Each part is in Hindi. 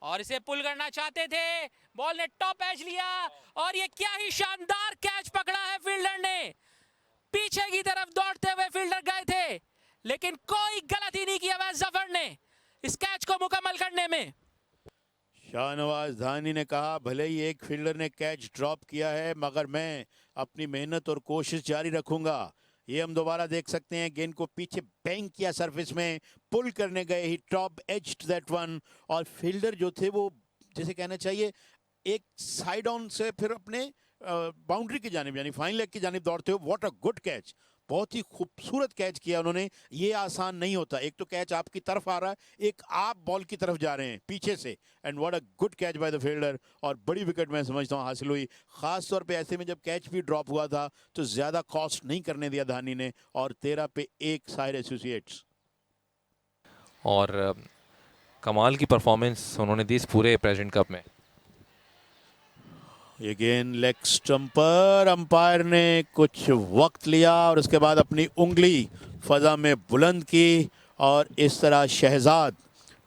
और इसे पुल करना चाहते थे, बॉल ने टॉप एज लिया और ये क्या ही शानदार कैच पकड़ा है फील्डर ने। पीछे की तरफ दौड़ते हुए फील्डर गए थे, लेकिन कोई गलती नहीं किया अवैस जफर ने इस कैच को मुकम्मल करने में। शाहनवाज धानी ने कहा भले ही एक फील्डर ने कैच ड्रॉप किया है, मगर मैं अपनी मेहनत और कोशिश जारी रखूंगा। ये हम दोबारा देख सकते हैं, गेंद को पीछे बैंक किया, सरफेस में पुल करने गए, ही टॉप एज्ड दैट वन। और फील्डर जो थे वो, जैसे कहना चाहिए, एक साइड ऑन से फिर अपने बाउंड्री की जानिब यानी फाइन लेग की जानिब दौड़ते हुए, व्हाट अ गुड कैच, बहुत ही खूबसूरत कैच किया उन्होंने। ये आसान नहीं होता, एक तो कैच आपकी तरफ आ रहा है, एक आप बॉल की तरफ जा रहे हैं पीछे से, and what a good catch by the fielder. और बड़ी विकेट मैं समझता हूँ हासिल हुई, खास तौर पे ऐसे में जब कैच भी ड्रॉप हुआ था तो ज्यादा कॉस्ट नहीं करने दिया धानी ने, और 13 पे 1 साहिर एसोसिएट्स। और कमाल की परफॉर्मेंस उन्होंने दी इस पूरे प्रेजेंट कप में। ये गेंद लेग स्टंप पर अंपायर ने कुछ वक्त लिया और उसके बाद अपनी उंगली फजा में बुलंद की, और इस तरह शहजाद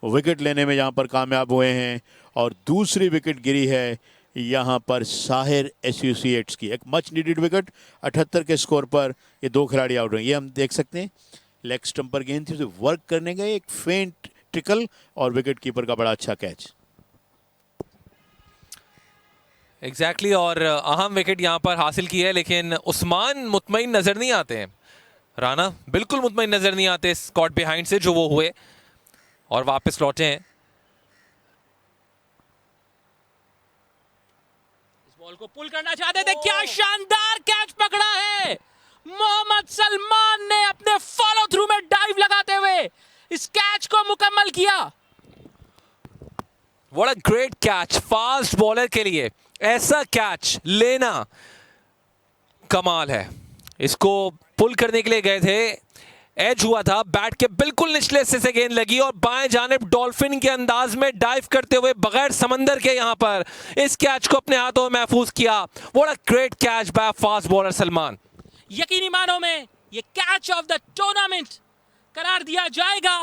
विकेट लेने में यहाँ पर कामयाब हुए हैं। और दूसरी विकेट गिरी है यहाँ पर साहिर एसोसिएट्स की, एक मच नीडेड विकेट। 78 के स्कोर पर ये दो खिलाड़ी आउट हुए। ये हम देख सकते हैं, लेग स्टंप पर गेंद थी, उसे वर्क करने गए, एक फेंट ट्रिकल और विकेट कीपर का बड़ा अच्छा कैच। एग्जैक्टली और अहम विकेट यहाँ पर हासिल की है, लेकिन उस्मान मुतमईन नजर नहीं आते हैं। राना बिल्कुल मुतमईन नजर नहीं आते स्कॉट बिहाइंड से जो वो हुए, और वापस लौटे हैं। इस बॉल को पुल करना चाहते थे, क्या शानदार कैच पकड़ा है। मोहम्मद सलमान ने अपने फॉलो थ्रू में डाइव लगाते हुए इस कैच को मुकम्मल किया। What a great catch, fast bowler के लिए ऐसा कैच लेना कमाल है। इसको पुल करने के लिए गए थे, एज हुआ था, बैट के बिल्कुल निचले हिस्से से गेंद लगी और बाएं जानिब डॉल्फिन के अंदाज में डाइव करते हुए बगैर समंदर के यहां पर इस कैच को अपने हाथों में महफूज किया। What a great catch by fast bowler Salman. यकीनी मानों में ये कैच ऑफ द टूर्नामेंट करार दिया जाएगा।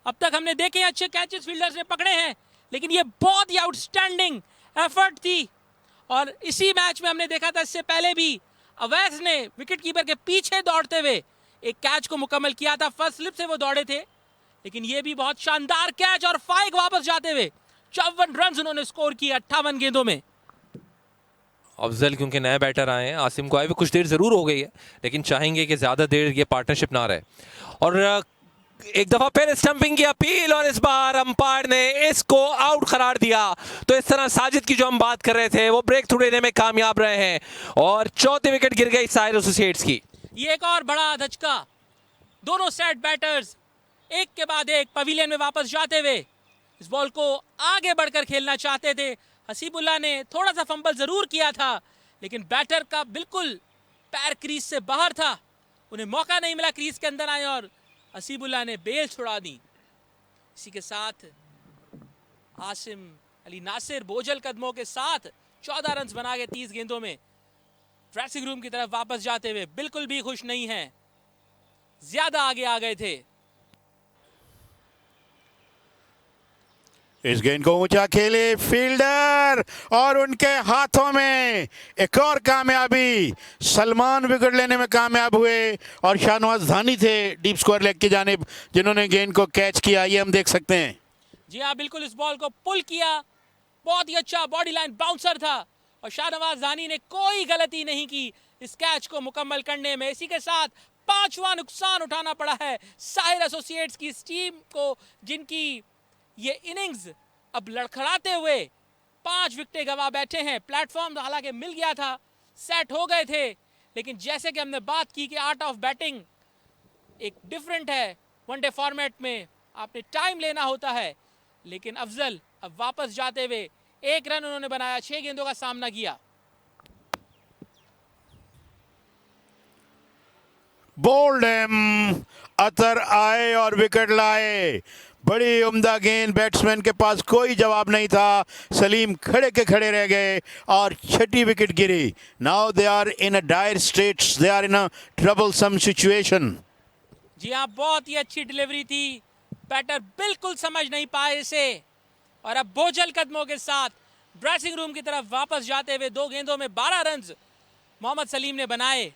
अब तक हमने देखे अच्छे कैचेस फील्डर्स ने पकड़े हैं, लेकिन ये बहुत ही आउटस्टैंडिंग एफर्ट थी। और इसी मैच में हमने देखा था, इससे पहले भी अवैस ने विकेट कीपर के पीछे दौड़ते हुए एक कैच को मुकम्मल किया था। फर्स्ट स्लिप से वो दौड़े थे, लेकिन ये भी बहुत शानदार कैच, और फाइक वापस जाते हुए 54 रन उन्होंने स्कोर किए 58 गेंदों में। अफजल क्योंकि नए बैटर आए हैं, आसिम को आए हुए कुछ देर जरूर हो गई है, लेकिन चाहेंगे कि ज्यादा देर ये पार्टनरशिप ना रहे। और एक दफा फिर स्टंपिंग की अपील, और इस बार अंपायर ने इसको आउट करार दिया। तो इस तरह साजिद की जो हम बात कर रहे थे वो ब्रेक थ्रू लेने में कामयाब रहे हैं, और चौथी विकेट गिर गई साहिर एसोसिएट्स की। ये एक और बड़ा धचका, दोनों सेट बैटर्स एक के बाद एक पवेलियन में वापस जाते हुए इस बॉल को आगे बढ़कर खेलना चाहते थे। हसीबुल्लाह ने थोड़ा सा फंबल जरूर किया था, लेकिन बैटर का बिल्कुल पैर क्रीज से बाहर था, उन्हें मौका नहीं मिला क्रीज के अंदर आए, और हसीबुल्लाह ने बेल छुड़ा दी। इसी के साथ आसिम अली नासिर बोझल कदमों के साथ 14 रन बना के 30 गेंदों में ड्रेसिंग रूम की तरफ वापस जाते हुए बिल्कुल भी खुश नहीं हैं, ज्यादा आगे आ गए थे। इस गेंद को ऊंचा खेले फील्डर, और उनके हाथों में एक और कामयाबी, सलमान विकेट लेने में कामयाब हुए, और शाहनवाज धानी थे डीप स्क्वायर लेग की जानिब जिन्होंने गेंद को कैच किया। ये हम देख सकते हैं। जी हाँ, बिल्कुल इस बॉल को पुल किया, बहुत ही अच्छा बॉडी लाइन बाउंसर था, और शाहनवाज धानी ने कोई गलती नहीं की इस कैच को मुकम्मल करने में। इसी के साथ 5वां नुकसान उठाना पड़ा है साहिर एसोसिएट्स की इस टीम को, जिनकी ये इनिंग्स अब लड़खड़ाते हुए 5 विकेटें गंवा बैठे हैं। प्लेटफॉर्म तो हालांकि मिल गया था, सेट हो गए थे, लेकिन जैसे कि हमने बात की कि आर्ट ऑफ बैटिंग एक डिफरेंट है, वनडे फॉर्मेट में आपने टाइम लेना होता है, लेकिन अफजल अब वापस जाते हुए 1 रन उन्होंने बनाया, 6 गेंदों का सामना किया। बोल्ड अतर आए और विकेट लाए, बड़ी उम्दा गेंद, बैट्समैन के पास कोई जवाब नहीं था, सलीम खड़े के खड़े रह गए और छठी विकेट गिरी। Now they are in a dire states, they are in a troublesome situation. जी हाँ, बहुत ही अच्छी डिलीवरी थी, बैटर बिल्कुल समझ नहीं पाए इसे, और अब बोझल कदमों के साथ ड्रेसिंग रूम की तरफ वापस जाते हुए 2 गेंदों में 12 रन मोहम्मद सलीम ने बनाए।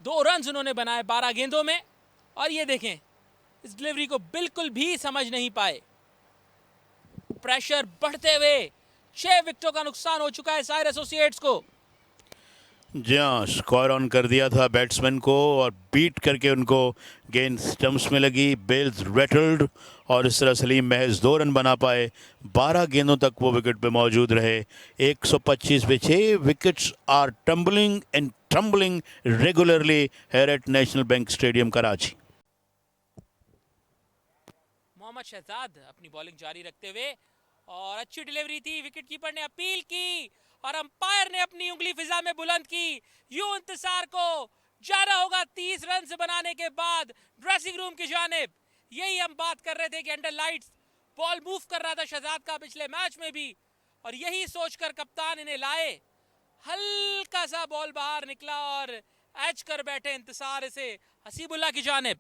2 रन उन्होंने बनाए 12 गेंदों में। और ये देखें, इस डिलीवरी को बिल्कुल भी समझ नहीं पाए। प्रेशर बढ़ते हुए 6 विकेटों का नुकसान हो चुका है साइर एसोसिएट्स को। जी हाँ, स्कोर ऑन कर दिया था बैट्समैन को और बीट करके उनको गेंद स्टंप्स में लगी, बेल्स रेटल्ड और इस तरह सलीम महज 2 रन बना पाए। 12 गेंदों तक वो विकेट पे मौजूद रहे। 125 पे 6 wickets are tumbling and tumbling regularly here at National Bank Stadium Karachi. Mohammad Shahzad अपनी बॉलिंग जारी रखते हुए, और अच्छी डिलीवरी थी। विकेट कीपर ने अपील की और अंपायर ने अपनी उंगली फिजा में बुलंद की। यूं इंतजार को जाना होगा 30 रन बनाने के बाद ड्रेसिंग रूम की जानिब। यही हम बात कर रहे थे कि अंडर लाइट्स बॉल मूव कर रहा था शहजाद का पिछले मैच में भी, और यही सोचकर कप्तान इन्हें लाए। हल्का सा बॉल बाहर निकला और एज कर बैठे इंतजार से हसीबुल्ला की जानिब।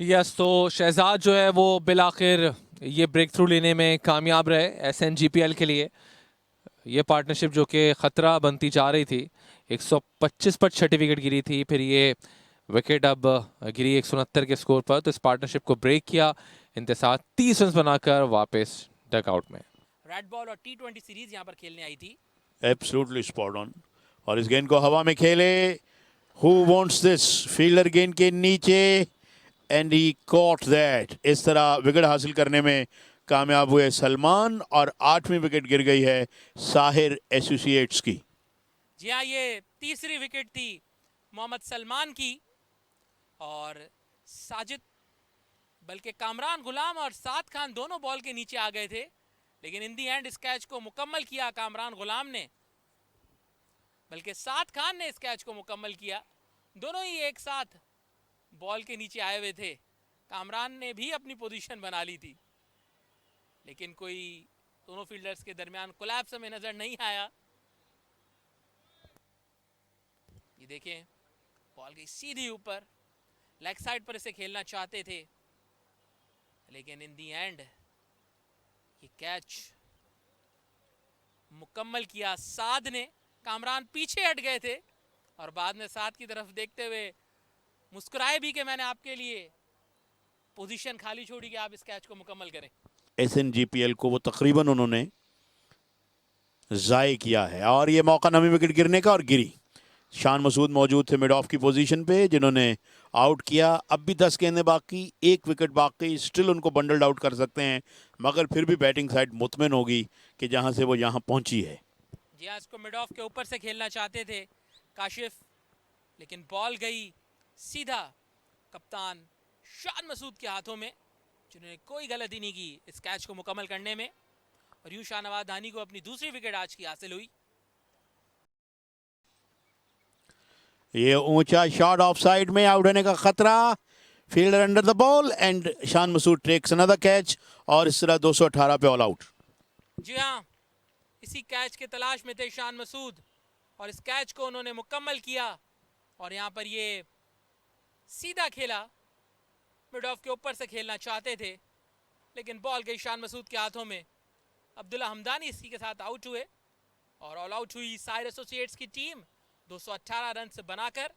यस, तो शहजाद जो है वो बिल आखिर ये ब्रेक थ्रू लेने में कामयाब रहे SNGPL के लिए। ये पार्टनरशिप जो कि ख़तरा बनती जा रही थी, 125 पर 6 विकेट गिरी थी, फिर ये विकेट अब गिरी 169 के स्कोर पर। तो इस पार्टनरशिप को ब्रेक किया इंतजार 30 रन बनाकर वापस डकआउट में। रेड बॉल और T20 सीरीज यहां पर खेलने आई थी। Absolutely spot on. और इस गेंद को हवा में खेले, हु वांट्स दिस, फील्डर गेंद के नीचे एंड ही कॉट दैट। इस तरह विकेट हासिल करने में कामयाब हुए सलमान और 8वीं विकेट गिर गई है साहिर एसोसिएट्स की। जी हाँ, ये तीसरी विकेट थी मोहम्मद सलमान की, और साजिद बल्कि कामरान गुलाम और साद खान दोनों बॉल के नीचे आ गए थे, लेकिन इन दी एंड इस कैच को मुकम्मल किया कामरान गुलाम ने, बल्कि साद खान ने इस कैच को मुकम्मल किया। दोनों ही एक साथ बॉल के नीचे आए हुए थे। कामरान ने भी अपनी पोजीशन बना ली थी, लेकिन कोई दोनों फील्डर्स के दरमियान कोलैप्स हमें नजर नहीं आया। ये देखें, बॉल गई सीधी ऊपर, लेग साइड पर इसे खेलना चाहते थे, लेकिन इन दी एंड ये कैच मुकम्मल किया साद ने। कामरान पीछे हट गए थे और बाद में साद की तरफ देखते हुए मुस्कुराए भी कि मैंने आपके लिए पोजीशन खाली छोड़ी कि आप इस कैच को मुकम्मल करें। SNGPL को वो तकरीबन उन्होंने ज़ाय किया है। और ये मौका 9वीं विकेट गिरने का, और गिरी। शान मसूद मौजूद थे मिड ऑफ की पोजीशन पे, जिन्होंने आउट किया। अब भी 10 गेंदें बाकी, 1 विकेट बाकी, स्टिल उनको बंडल्ड आउट कर सकते हैं, मगर फिर भी बैटिंग साइड मुतमिन होगी कि जहां से वो यहां पहुंची है। जी हाँ, इसको मिड ऑफ के ऊपर से खेलना चाहते थे काशिफ, लेकिन बॉल गई सीधा कप्तान शान मसूद के हाथों में, जिन्होंने कोई गलती नहीं की इस कैच को मुकम्मल करने में, और यूं शाहनवाज धानी को अपनी दूसरी विकेट आज की हासिल हुई। ये ऊंचा शॉट ऑफ साइड में, आउट होने का खतरा, fielder under the ball and Shan Masood takes another catch, और इस तरह 218 पे ऑल आउट। जी हाँ, इसी कैच के तलाश में थे शान मसूद, और इस कैच को उन्होंने मुकम्मल किया। और यहाँ पर ये सीधा खेला, मिड ऑफ के ऊपर से खेलना चाहते थे, लेकिन बॉल गई शान मसूद के हाथों में। अब्दुल्ला हमदानी इसी के साथ आउट हुए, और ऑल आउट हुई साइर एसोसिएट्स की टीम 218 रन से बनाकर।